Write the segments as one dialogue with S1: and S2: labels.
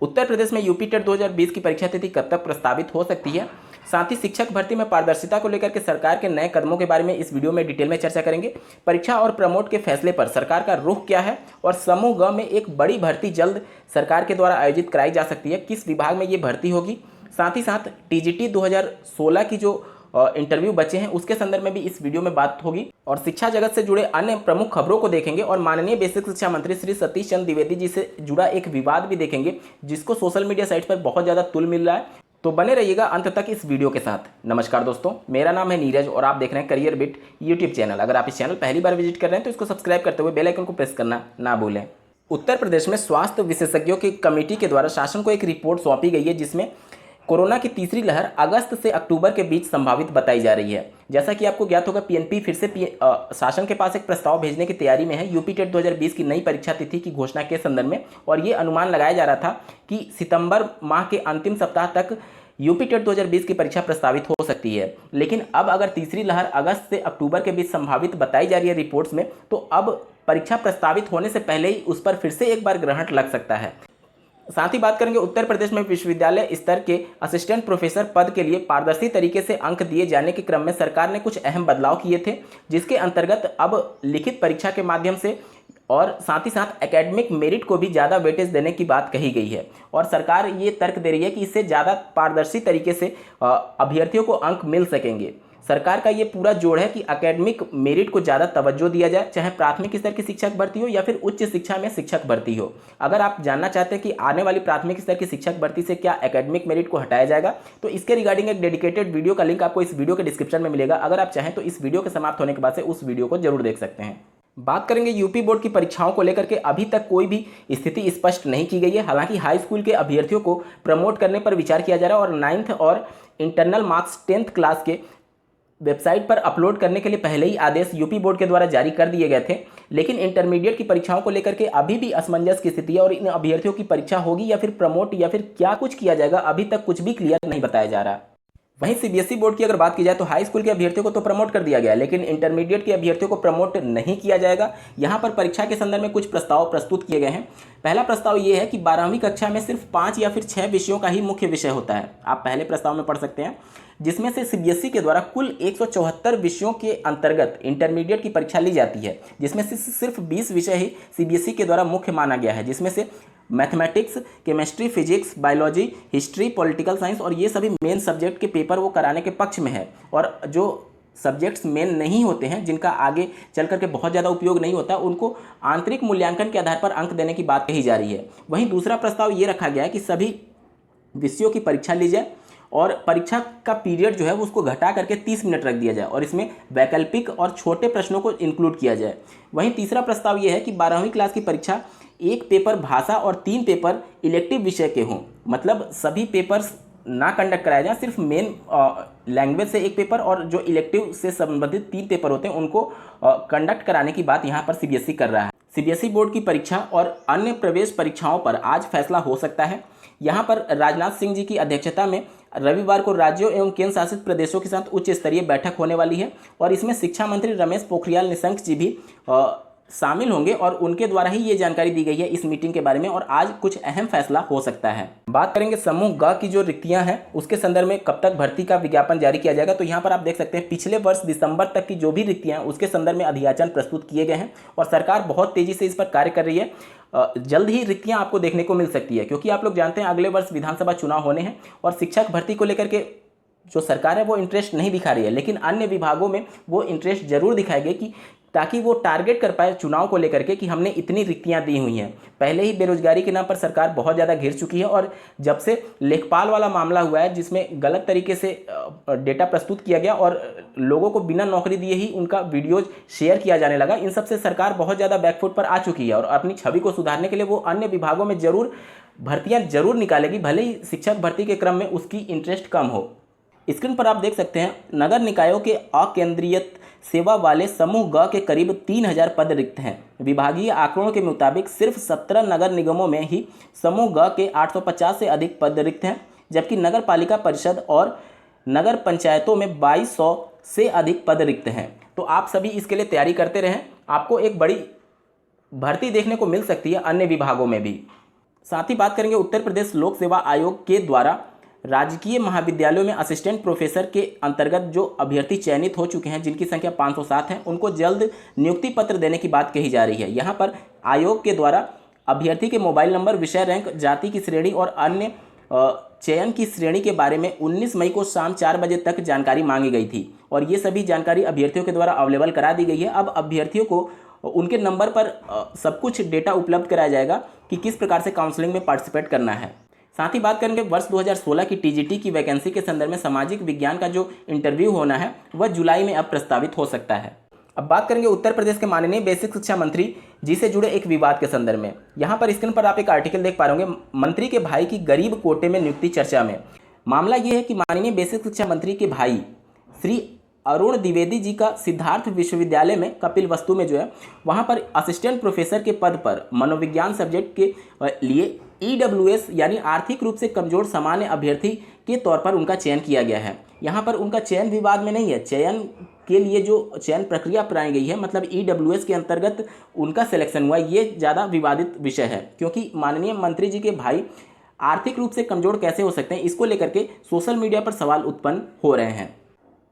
S1: उत्तर प्रदेश में UP TET 2020 की परीक्षा तिथि कब तक प्रस्तावित हो सकती है। साथ ही शिक्षक भर्ती में पारदर्शिता को लेकर के सरकार के नए कदमों के बारे में इस वीडियो में डिटेल में चर्चा करेंगे। परीक्षा और प्रमोट के फैसले पर सरकार का रुख क्या है और समूह ग में एक बड़ी भर्ती जल्द सरकार के द्वारा आयोजित कराई जा सकती है, किस विभाग में ये भर्ती होगी। साथ ही साथ टीजीटी 2016 की जो इंटरव्यू बचे हैं उसके संदर्भ में भी इस वीडियो में बात होगी और शिक्षा जगत से जुड़े अन्य प्रमुख खबरों को देखेंगे और माननीय बेसिक शिक्षा मंत्री श्री सतीश चंद्र द्विवेदी जी से जुड़ा एक विवाद भी देखेंगे जिसको सोशल मीडिया साइट पर बहुत ज़्यादा तुल मिल रहा है। तो बने रहिएगा अंत तक इस वीडियो के साथ। नमस्कार दोस्तों, मेरा नाम है नीरज और आप देख रहे हैं करियर बिट यूट्यूब चैनल। अगर आप इस चैनल पहली बार विजिट कर रहे हैं तो इसको सब्सक्राइब करते हुए बेल आइकन को प्रेस करना ना भूलें। उत्तर प्रदेश में स्वास्थ्य विशेषज्ञों की कमेटी के द्वारा शासन को एक रिपोर्ट सौंपी गई है जिसमें कोरोना की तीसरी लहर अगस्त से अक्टूबर के बीच संभावित बताई जा रही है। जैसा कि आपको ज्ञात होगा, पीएनपी फिर से शासन के पास एक प्रस्ताव भेजने की तैयारी में है यूपी टेट 2020 की नई परीक्षा तिथि की घोषणा के संदर्भ में। और ये अनुमान लगाया जा रहा था कि सितंबर माह के अंतिम सप्ताह तक यूपी टेट 2020 की परीक्षा प्रस्तावित हो सकती है। लेकिन अब अगर तीसरी लहर अगस्त से अक्टूबर के बीच संभावित बताई जा रही है रिपोर्ट्स में, तो अब परीक्षा प्रस्तावित होने से पहले ही उस पर फिर से एक बार ग्रहण लग सकता है। साथ ही बात करेंगे उत्तर प्रदेश में विश्वविद्यालय स्तर के असिस्टेंट प्रोफेसर पद के लिए पारदर्शी तरीके से अंक दिए जाने के क्रम में सरकार ने कुछ अहम बदलाव किए थे, जिसके अंतर्गत अब लिखित परीक्षा के माध्यम से और साथ ही साथ एकेडमिक मेरिट को भी ज़्यादा वेटेज देने की बात कही गई है। और सरकार ये तर्क दे रही है कि इससे ज़्यादा पारदर्शी तरीके से अभ्यर्थियों को अंक मिल सकेंगे। सरकार का ये पूरा जोड़ है कि एकेडमिक मेरिट को ज़्यादा तवज्जो दिया जाए, चाहे प्राथमिक स्तर की शिक्षक भर्ती हो या फिर उच्च शिक्षा में शिक्षक भर्ती हो। अगर आप जानना चाहते हैं कि आने वाली प्राथमिक स्तर की शिक्षक भर्ती से क्या एकेडमिक मेरिट को हटाया जाएगा, तो इसके रिगार्डिंग एक डेडिकेटेड वीडियो का लिंक आपको इस वीडियो के डिस्क्रिप्शन में मिलेगा। अगर आप चाहें तो इस वीडियो के समाप्त होने के बाद से उस वीडियो को जरूर देख सकते हैं। बात करेंगे यूपी बोर्ड की परीक्षाओं को लेकर के अभी तक कोई भी स्थिति स्पष्ट नहीं की गई है। हालांकि हाई स्कूल के अभ्यर्थियों को प्रमोट करने पर विचार किया जा रहा है और 9th और इंटरनल मार्क्स 10th क्लास के वेबसाइट पर अपलोड करने के लिए पहले ही आदेश यूपी बोर्ड के द्वारा जारी कर दिए गए थे। लेकिन इंटरमीडिएट की परीक्षाओं को लेकर के अभी भी असमंजस की स्थिति है और इन अभ्यर्थियों की परीक्षा होगी या फिर प्रमोट या फिर क्या कुछ किया जाएगा, अभी तक कुछ भी क्लियर नहीं बताया जा रहा। वहीं सीबीएसई बोर्ड की अगर बात की जाए तो हाई स्कूल के अभ्यर्थियों को तो प्रमोट कर दिया गया, लेकिन इंटरमीडिएट के अभ्यर्थियों को प्रमोट नहीं किया जाएगा। यहाँ पर परीक्षा के संदर्भ में कुछ प्रस्ताव प्रस्तुत किए गए हैं। पहला प्रस्ताव ये है कि 12वीं कक्षा में सिर्फ 5 या फिर 6 विषयों का ही मुख्य विषय होता है। आप पहले प्रस्ताव में पढ़ सकते हैं, जिसमें से सीबीएसई के द्वारा कुल 174 विषयों के अंतर्गत इंटरमीडिएट की परीक्षा ली जाती है, जिसमें से सिर्फ 20 विषय ही सीबीएसई के द्वारा मुख्य माना गया है, जिसमें से mathematics, chemistry, physics, biology, history, political science और ये सभी मेन सब्जेक्ट के पेपर वो कराने के पक्ष में है। और जो सब्जेक्ट्स मेन नहीं होते हैं, जिनका आगे चल करके बहुत ज़्यादा उपयोग नहीं होता, उनको आंतरिक मूल्यांकन के आधार पर अंक देने की बात कही जा रही है। वहीं दूसरा प्रस्ताव ये रखा गया है कि सभी विषयों की परीक्षा ली जाए और परीक्षा का पीरियड जो है वो उसको घटा करके 30 मिनट रख दिया जाए और इसमें वैकल्पिक और छोटे प्रश्नों को इंक्लूड किया जाए। वहीं तीसरा प्रस्ताव ये है कि 12वीं क्लास की परीक्षा एक पेपर भाषा और 3 पेपर इलेक्टिव विषय के हों। मतलब सभी पेपर्स ना कंडक्ट कराया जाए, सिर्फ मेन लैंग्वेज से एक पेपर और जो इलेक्टिव से संबंधित 3 पेपर होते हैं उनको कंडक्ट कराने की बात यहाँ पर सीबीएसई कर रहा है। सीबीएसई बोर्ड की परीक्षा और अन्य प्रवेश परीक्षाओं पर आज फैसला हो सकता है। यहाँ पर राजनाथ सिंह जी की अध्यक्षता में रविवार को राज्यों एवं केंद्र शासित प्रदेशों के साथ उच्च स्तरीय बैठक होने वाली है और इसमें शिक्षा मंत्री रमेश पोखरियाल निशंक जी भी शामिल होंगे और उनके द्वारा ही ये जानकारी दी गई है इस मीटिंग के बारे में और आज कुछ अहम फैसला हो सकता है। बात करेंगे समूह ग की जो रिक्तियां हैं उसके संदर्भ में कब तक भर्ती का विज्ञापन जारी किया जाएगा, तो यहाँ पर आप देख सकते हैं पिछले वर्ष दिसंबर तक की जो भी रिक्तियां हैं उसके संदर्भ में अधियाचन प्रस्तुत किए गए हैं और सरकार बहुत तेजी से इस पर कार्य कर रही है। जल्द ही रिक्तियां आपको देखने को मिल सकती है, क्योंकि आप लोग जानते हैं अगले वर्ष विधानसभा चुनाव होने हैं और शिक्षक भर्ती को लेकर के जो सरकार है वो इंटरेस्ट नहीं दिखा रही है, लेकिन अन्य विभागों में वो इंटरेस्ट जरूर दिखाएगी कि ताकि वो टारगेट कर पाए चुनाव को लेकर के कि हमने इतनी रिक्तियां दी हुई हैं। पहले ही बेरोजगारी के नाम पर सरकार बहुत ज़्यादा घिर चुकी है और जब से लेखपाल वाला मामला हुआ है जिसमें गलत तरीके से डेटा प्रस्तुत किया गया और लोगों को बिना नौकरी दिए ही उनका वीडियोज शेयर किया जाने लगा, इन सब से सरकार बहुत ज़्यादा बैकफुट पर आ चुकी है और अपनी छवि को सुधारने के लिए वो अन्य विभागों में जरूर भर्तियाँ जरूर निकालेगी, भले ही शिक्षक भर्ती के क्रम में उसकी इंटरेस्ट कम हो। स्क्रीन पर आप देख सकते हैं नगर निकायों के अकेंद्रीयत सेवा वाले समूह ग के करीब 3000 पद रिक्त हैं। विभागीय आंकड़ों के मुताबिक सिर्फ 17 नगर निगमों में ही समूह ग के 850 से अधिक पद रिक्त हैं, जबकि नगर पालिका परिषद और नगर पंचायतों में 2200 से अधिक पद रिक्त हैं। तो आप सभी इसके लिए तैयारी करते रहें, आपको एक बड़ी भर्ती देखने को मिल सकती है अन्य विभागों में भी। साथ ही बात करेंगे उत्तर प्रदेश लोक सेवा आयोग के द्वारा राजकीय महाविद्यालयों में असिस्टेंट प्रोफेसर के अंतर्गत जो अभ्यर्थी चयनित हो चुके हैं, जिनकी संख्या 507 है, उनको जल्द नियुक्ति पत्र देने की बात कही जा रही है। यहाँ पर आयोग के द्वारा अभ्यर्थी के मोबाइल नंबर, विषय, रैंक, जाति की श्रेणी और अन्य चयन की श्रेणी के बारे में 19 मई को शाम 4 बजे तक जानकारी मांगी गई थी और ये सभी जानकारी अभ्यर्थियों के द्वारा अवेलेबल करा दी गई है। अब अभ्यर्थियों को उनके नंबर पर सब कुछ डेटा उपलब्ध कराया जाएगा कि किस प्रकार से काउंसलिंग में पार्टिसिपेट करना है। साथ ही बात करेंगे वर्ष 2016 की टीजीटी की वैकेंसी के संदर्भ में सामाजिक विज्ञान का जो इंटरव्यू होना है वह जुलाई में अब प्रस्तावित हो सकता है। अब बात करेंगे उत्तर प्रदेश के माननीय बेसिक शिक्षा मंत्री जी से जुड़े एक विवाद के संदर्भ में। यहाँ पर स्क्रीन पर आप एक आर्टिकल देख पा रहे होंगे, मंत्री के भाई की गरीब कोटे में नियुक्ति चर्चा में। मामला ये है कि माननीय बेसिक शिक्षा मंत्री के भाई श्री अरुण द्विवेदी जी का सिद्धार्थ विश्वविद्यालय में कपिलवस्तु में जो है वहाँ पर असिस्टेंट प्रोफेसर के पद पर मनोविज्ञान सब्जेक्ट के लिए EWS यानी आर्थिक रूप से कमजोर सामान्य अभ्यर्थी के तौर पर उनका चयन किया गया है। यहाँ पर उनका चयन विवाद में नहीं है, चयन के लिए जो चयन प्रक्रिया अपनाई गई है, मतलब EWS के अंतर्गत उनका सिलेक्शन हुआ, ये ज़्यादा विवादित विषय है, क्योंकि माननीय मंत्री जी के भाई आर्थिक रूप से कमजोर कैसे हो सकते हैं, इसको लेकर के सोशल मीडिया पर सवाल उत्पन्न हो रहे हैं।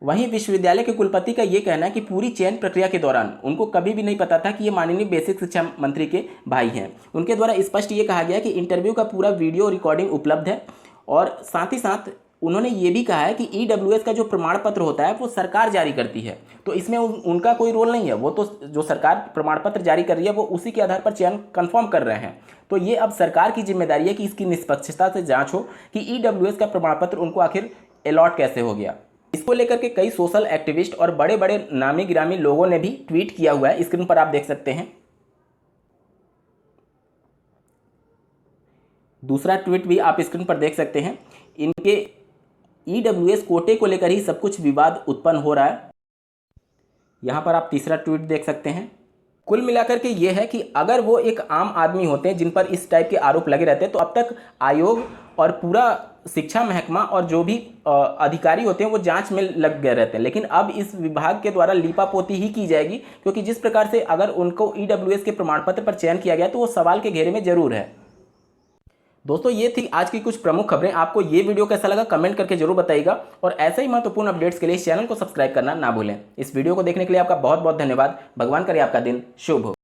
S1: वहीं विश्वविद्यालय के कुलपति का ये कहना है कि पूरी चयन प्रक्रिया के दौरान उनको कभी भी नहीं पता था कि ये माननीय बेसिक शिक्षा मंत्री के भाई हैं। उनके द्वारा स्पष्ट ये कहा गया कि इंटरव्यू का पूरा वीडियो रिकॉर्डिंग उपलब्ध है और साथ ही साथ उन्होंने ये भी कहा है कि EWS का जो प्रमाण पत्र होता है वो सरकार जारी करती है, तो इसमें उनका कोई रोल नहीं है। वो तो जो सरकार प्रमाण पत्र जारी कर रही है वो उसी के आधार पर चयन कन्फर्म कर रहे हैं। तो ये अब सरकार की जिम्मेदारी है कि इसकी निष्पक्षता से जाँच हो कि EWS का प्रमाण पत्र उनको आखिर अलॉट कैसे हो गया। इसको लेकर के कई सोशल एक्टिविस्ट और बड़े बड़े नामी गिरामी लोगों ने भी ट्वीट किया हुआ है, स्क्रीन पर आप देख सकते हैं। दूसरा ट्वीट भी आप स्क्रीन पर देख सकते हैं। इनके EWS कोटे को लेकर ही सब कुछ विवाद उत्पन्न हो रहा है। यहां पर आप तीसरा ट्वीट देख सकते हैं। कुल मिलाकर के ये है कि अगर वो एक आम आदमी होते हैं जिन पर इस टाइप के आरोप लगे रहते हैं तो अब तक आयोग और पूरा शिक्षा महकमा और जो भी अधिकारी होते हैं वो जांच में लग गए रहते हैं, लेकिन अब इस विभाग के द्वारा लीपापोती ही की जाएगी, क्योंकि जिस प्रकार से अगर उनको EWS के प्रमाण पत्र पर चयन किया गया तो वो सवाल के घेरे में जरूर है। दोस्तों ये थी आज की कुछ प्रमुख खबरें। आपको ये वीडियो कैसा लगा कमेंट करके जरूर बताइएगा और ऐसे ही महत्वपूर्ण अपडेट्स के लिए इस चैनल को सब्सक्राइब करना ना भूलें। इस वीडियो को देखने के लिए आपका बहुत बहुत धन्यवाद। भगवान करे आपका दिन शुभ हो।